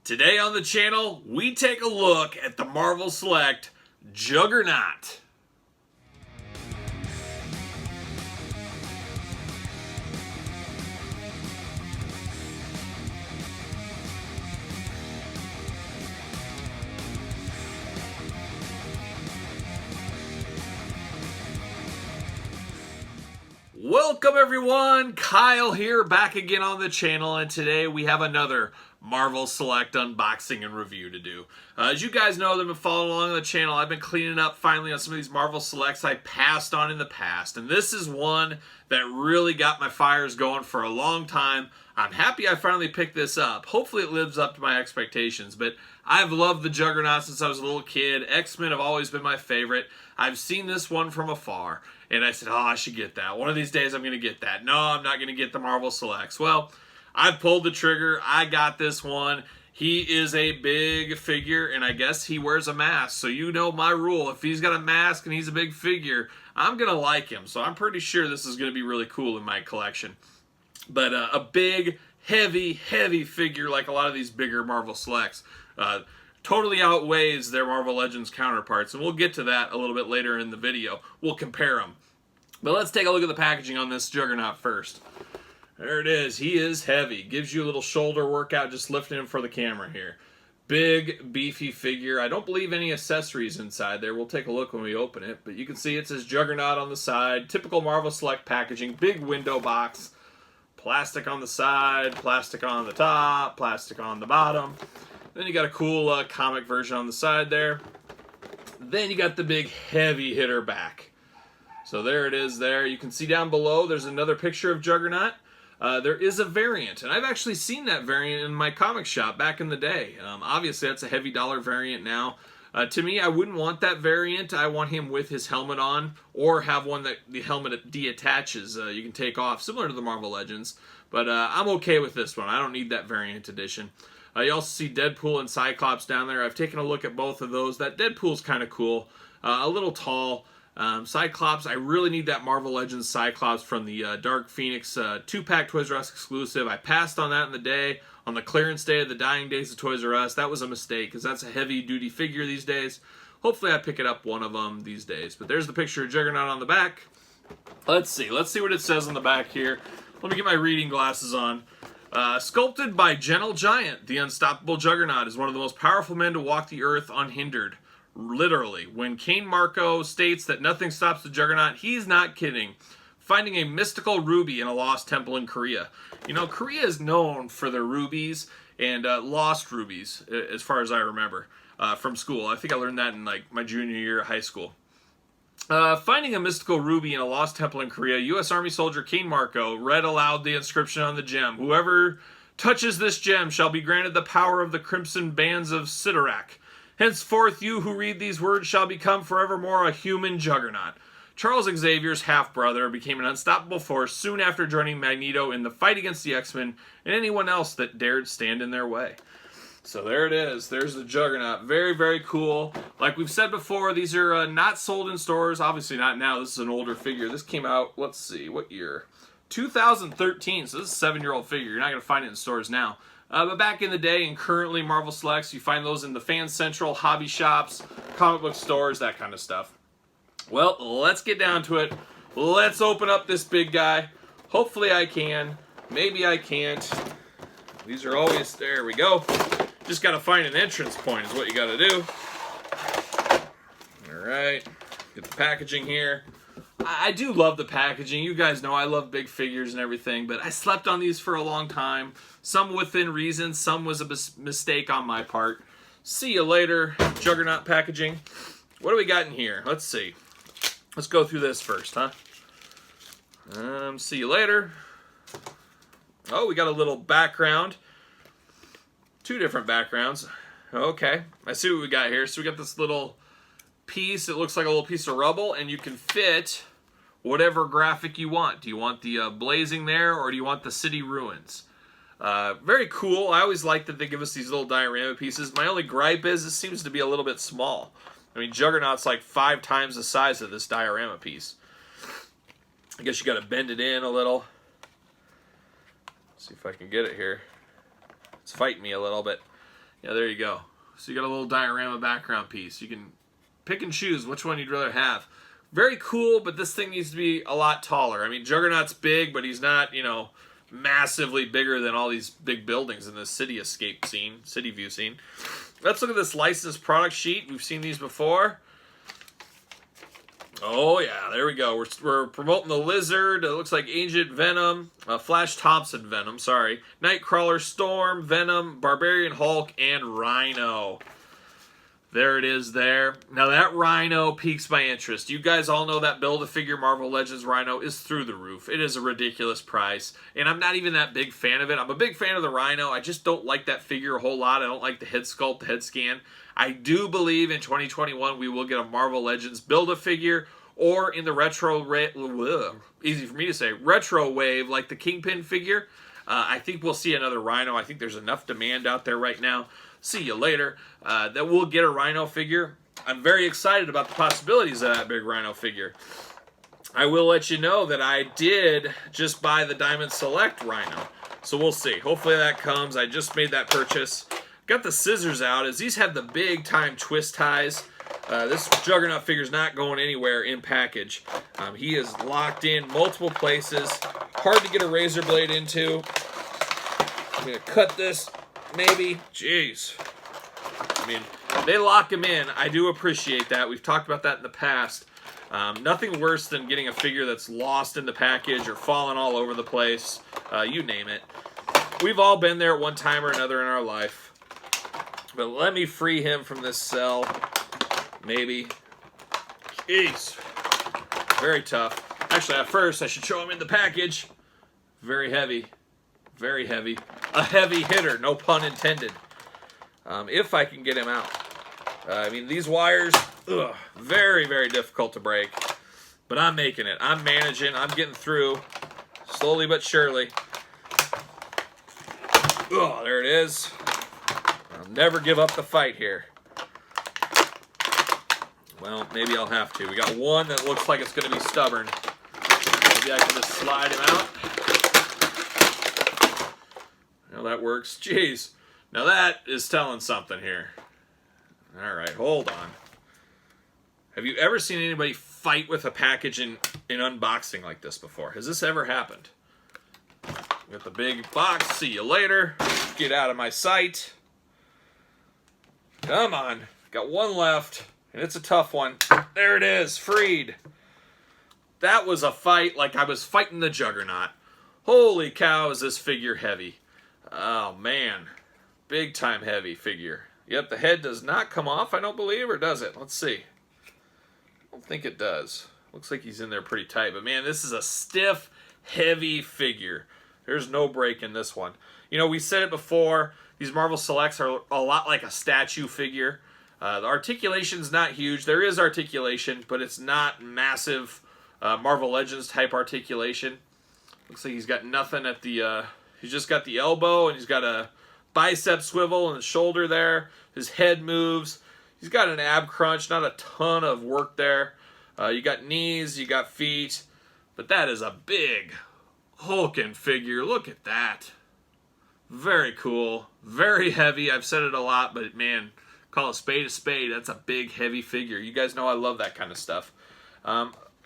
Today on the channel, we take a look at the Marvel Select Juggernaut. Welcome everyone, Kyle here, back again on the channel, and today we have another Marvel Select unboxing and review to do. As you guys know that have been following along on the channel, I've been cleaning up finally on some of these Marvel Selects I passed on in the past, and this is one that really got my fires going for a long time. I'm happy I finally picked this up. Hopefully it lives up to my expectations, but I've loved the Juggernaut since I was a little kid. X-Men have always been my favorite. I've seen this one from afar, and I said, oh, I should get that. One of these days I'm going to get that. No, I'm not going to get the Marvel Selects. Well, I pulled the trigger. I got this one. He is a big figure, and I guess he wears a mask. So you know my rule. If he's got a mask and he's a big figure, I'm going to like him. So I'm pretty sure this is going to be really cool in my collection. But a big, heavy figure like a lot of these bigger Marvel Selects totally outweighs their Marvel Legends counterparts. And we'll get to that a little bit later in the video. We'll compare them. But let's take a look at the packaging on this Juggernaut first. There it is. He is heavy. Gives you a little shoulder workout just lifting him for the camera here. Big, beefy figure. I don't believe any accessories inside there. We'll take a look when we open it. But you can see it says Juggernaut on the side. Typical Marvel Select packaging. Big window box. Plastic on the side. Plastic on the top. Plastic on the bottom. Then you got a cool comic version on the side there. Then you got the big heavy hitter back. So there it is there. You can see down below there's another picture of Juggernaut. There is a variant, and I've actually seen that variant in my comic shop back in the day. Obviously, that's a heavy dollar variant now. To me, I wouldn't want that variant. I want him with his helmet on, or have one that the helmet deattaches. You can take off, similar to the Marvel Legends. But I'm okay with this one. I don't need that variant edition. You also see Deadpool and Cyclops down there. I've taken a look at both of those. That Deadpool's kind of cool. A little tall. Cyclops, I really need that Marvel Legends Cyclops from the Dark Phoenix 2-pack Toys R Us exclusive. I passed on that in the day, on the clearance day of the dying days of Toys R Us. That was a mistake, because that's a heavy-duty figure these days. Hopefully I pick it up one of them these days. But there's the picture of Juggernaut on the back. Let's see what it says on the back here. Let me get my reading glasses on. Sculpted by Gentle Giant, the unstoppable Juggernaut is one of the most powerful men to walk the earth unhindered. Literally. When Kane Marco states that nothing stops the Juggernaut, he's not kidding. Finding a mystical ruby in a lost temple in Korea. You know, Korea is known for their rubies and lost rubies, as far as I remember, from school. I think I learned that in like my junior year of high school. Finding a mystical ruby in a lost temple in Korea, U.S. Army soldier Kane Marco read aloud the inscription on the gem. Whoever touches this gem shall be granted the power of the crimson bands of Sidorak. Henceforth, you who read these words shall become forevermore a human Juggernaut. Charles Xavier's half-brother became an unstoppable force soon after joining Magneto in the fight against the X-Men and anyone else that dared stand in their way. So there it is. There's the Juggernaut. Very cool. Like we've said before, these are not sold in stores. Obviously not now. This is an older figure. This came out, let's see, what year? 2013. So this is a 7-year-old figure. You're not going to find it in stores now. But back in the day, and currently Marvel Selects, you find those in the Fan Central, hobby shops, comic book stores, that kind of stuff. Well, let's get down to it. Let's open up this big guy. Hopefully I can. Maybe I can't. These are always, there we go. Just got to find an entrance point is what you got to do. Alright, get the packaging here. I do love the packaging. You guys know I love big figures and everything, but I slept on these for a long time. Some within reason, some was a mistake on my part. See you later, Juggernaut packaging. What do we got in here? Let's see. Let's go through this first, huh? See you later. Oh, we got a little background. 2 different backgrounds. Okay, I see what we got here. So we got this little piece. It looks like a little piece of rubble, and you can fit whatever graphic you want. Do you want the blazing there, or do you want the city ruins? Very cool. I always like that they give us these little diorama pieces. My only gripe is it seems to be a little bit small. I mean, Juggernaut's like 5 times the size of this diorama piece. I guess you got to bend it in a little. See if I can get it here. It's fighting me a little bit. Yeah, there you go. So you got a little diorama background piece. You can pick and choose which one you'd rather have. Very cool, but this thing needs to be a lot taller. I mean, Juggernaut's big, but he's not, you know, massively bigger than all these big buildings in this city escape scene, city view scene. Let's look at this licensed product sheet. We've seen these before. Oh yeah, there we go. We're promoting the Lizard. It looks like Ancient Venom, Flash Thompson Venom, sorry. Nightcrawler, Storm, Venom, Barbarian Hulk, and Rhino. There it is there. Now that Rhino piques my interest. You guys all know that Build-A-Figure Marvel Legends Rhino is through the roof. It is a ridiculous price, and I'm not even that big fan of it. I'm a big fan of the Rhino. I just don't like that figure a whole lot. I don't like the head sculpt, the head scan. I do believe in 2021 we will get a Marvel Legends Build-A-Figure, or in the retro, easy for me to say, retro wave like the Kingpin figure. I think we'll see another Rhino. I think there's enough demand out there right now. See you later. That we'll get a Rhino figure. I'm very excited about the possibilities of that big Rhino figure. I will let you know that I did just buy the Diamond Select Rhino. So we'll see. Hopefully that comes. I just made that purchase. Got the scissors out, as these have the big time twist ties. This Juggernaut figure is not going anywhere in package. He is locked in multiple places. Hard to get a razor blade into. I'm going to cut this, maybe. Jeez. I mean, they lock him in. I do appreciate that. We've talked about that in the past. Nothing worse than getting a figure that's lost in the package or falling all over the place. You name it. We've all been there at one time or another in our life. But let me free him from this cell. Maybe. Jeez. Very tough. Actually, at first, I should show him in the package. Very heavy. Very heavy. A heavy hitter, no pun intended. If I can get him out. I mean, these wires, very, very difficult to break. But I'm making it. I'm managing. I'm getting through. Slowly but surely. There it is. I'll never give up the fight here. Well, maybe I'll have to. We got one that looks like it's going to be stubborn. Maybe I can just slide him out. Now that works. Jeez. Now that is telling something here. All right, hold on. Have you ever seen anybody fight with a package in unboxing like this before? Has this ever happened? Got the big box. See you later. Get out of my sight. Come on. Got one left. And it's a tough one. There it is, freed. That was a fight like I was fighting the Juggernaut. Holy cow, is this figure heavy. Oh, man. Big time heavy figure. Yep, the head does not come off, I don't believe, or does it? Let's see. I don't think it does. Looks like he's in there pretty tight. But, man, this is a stiff, heavy figure. There's no break in this one. You know, we said it before. These Marvel Selects are a lot like a statue figure. The articulation's not huge. There is articulation, but it's not massive Marvel Legends type articulation. Looks like he's got nothing at the... he's just got the elbow, and he's got a bicep swivel and the shoulder there. His head moves. He's got an ab crunch. Not a ton of work there. You got knees, you got feet. But that is a big hulking figure. Look at that. Very cool. Very heavy. I've said it a lot, but man... Call a spade. That's a big, heavy figure. You guys know I love that kind of stuff.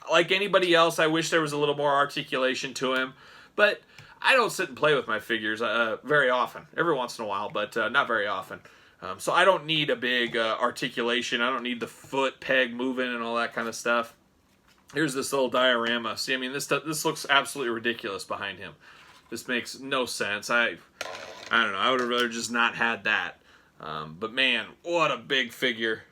Like anybody else, I wish there was a little more articulation to him. But I don't sit and play with my figures very often. Every once in a while, but not very often. So I don't need a big articulation. I don't need the foot peg moving and all that kind of stuff. Here's this little diorama. See, I mean, this looks absolutely ridiculous behind him. This makes no sense. I don't know. I would have rather just not had that. But man, what a big figure.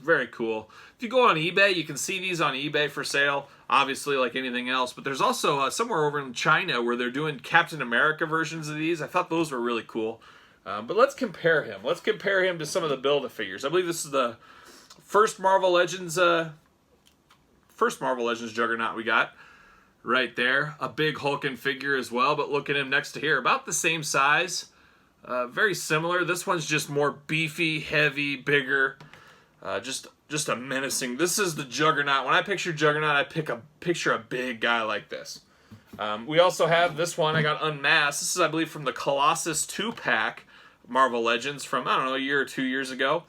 Very cool. If you go on eBay, you can see these on eBay for sale, obviously like anything else. But there's also somewhere over in China where they're doing Captain America versions of these. I thought those were really cool. But let's compare him. Let's compare him to some of the Build-A-Figures. I believe this is the first Marvel Legends Juggernaut we got. Right there. A big hulking figure as well, but look at him next to here. About the same size. Very similar. This one's just more beefy, heavy, bigger. Just a menacing. This is the Juggernaut. When I picture Juggernaut, I picture a big guy like this. We also have this one I got unmasked. This is, I believe, from the Colossus 2-pack. Marvel Legends from, I don't know, a year or 2 years ago.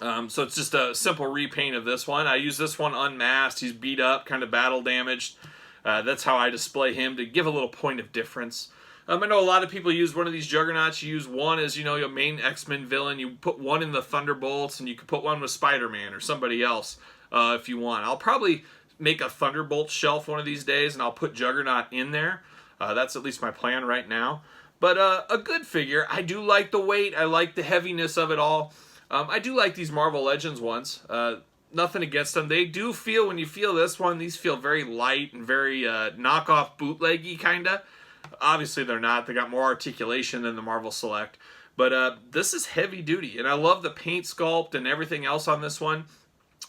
So it's just a simple repaint of this one. I use this one unmasked. He's beat up, kind of battle damaged. That's how I display him, to give a little point of difference. I know a lot of people use one of these Juggernauts. You use one as, you know, your main X-Men villain. You put one in the Thunderbolts, and you can put one with Spider-Man or somebody else if you want. I'll probably make a Thunderbolt shelf one of these days, and I'll put Juggernaut in there. That's at least my plan right now. But a good figure. I do like the weight. I like the heaviness of it all. I do like these Marvel Legends ones. Nothing against them. They do feel, when you feel this one, these feel very light and very knockoff bootleggy kind of. Obviously they're not. They got more articulation than the Marvel Select. But this is heavy duty. And I love the paint sculpt and everything else on this one.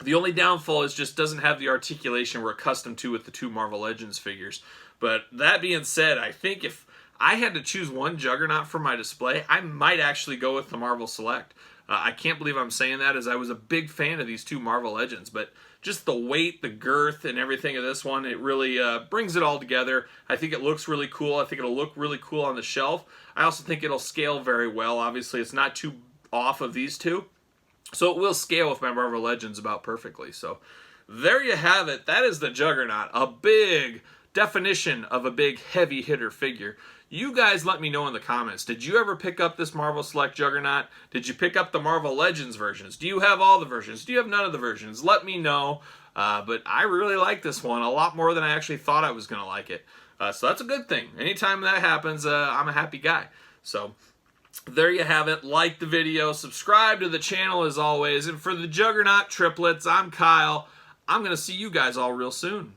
The only downfall is just doesn't have the articulation we're accustomed to with the two Marvel Legends figures. But that being said, I think if I had to choose one Juggernaut for my display, I might actually go with the Marvel Select. I can't believe I'm saying that, as I was a big fan of these two Marvel Legends, but just the weight, the girth, and everything of this one, it really brings it all together. I think it looks really cool. I think it'll look really cool on the shelf. I also think it'll scale very well. Obviously, it's not too off of these two, so it will scale with my Marvel Legends about perfectly. So there you have it. That is the Juggernaut, a big definition of a big heavy hitter figure. You guys let me know in the comments. Did you ever pick up this Marvel Select Juggernaut? Did you pick up the Marvel Legends versions? Do you have all the versions? Do you have none of the versions? Let me know. But I really like this one a lot more than I actually thought I was going to like it. So that's a good thing. Anytime that happens, I'm a happy guy. So there you have it. Like the video. Subscribe to the channel as always. And for the Juggernaut triplets, I'm Kyle. I'm going to see you guys all real soon.